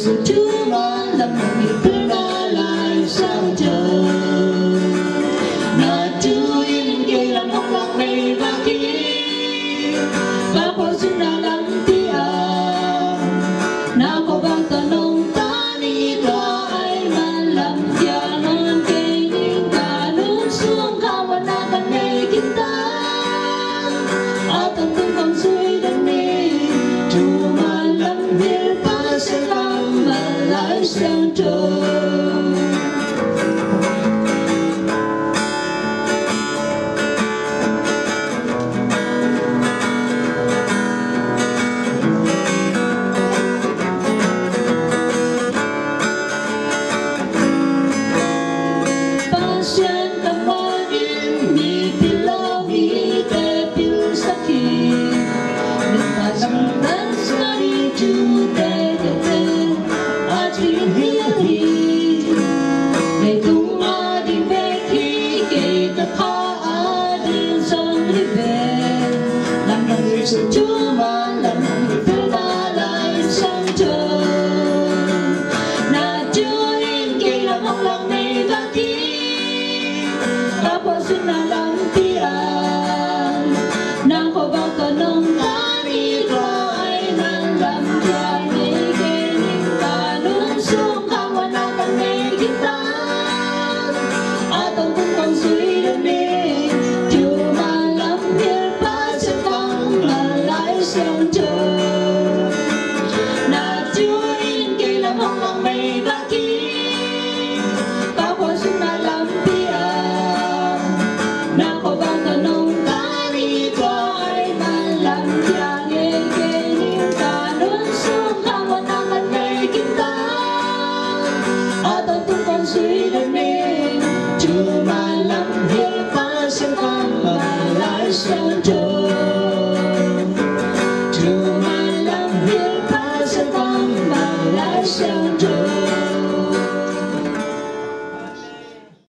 sự Chúa mà làm người thương ta lại sang chờ. Na Chúa yên kê làm hong lạc này và kia, và phô xin na làm tia, na phô vang ta nông ta ni toa ai man làm tia non kê những cả nước xuống cao và na căn này kita, atong tung con suy đến đi, Chúa mà làm việc ta sẽ làm mà lại sang chờ. Sự Chúa mà làm người thương ta lại sang chờ. Na Chúa yên kê làm hong lạc này và kia, ta phô xin na làm tia, na phô vào cả nông ta đi qua ai man làm dài này kê những cả nước xuống khang và na căn này kita, atong tung con suy đến đi, Chúa mà làm việc ta sẽ vang mà lại sang chờ. Na Chúa yên kê làm hong lạc này và kia, ta phô xin na làm tia, na phô vang cả nông ta đi qua ai man làm dài này kê những cả nước xuống khang và na căn này kita, atong tung con suy đến đi,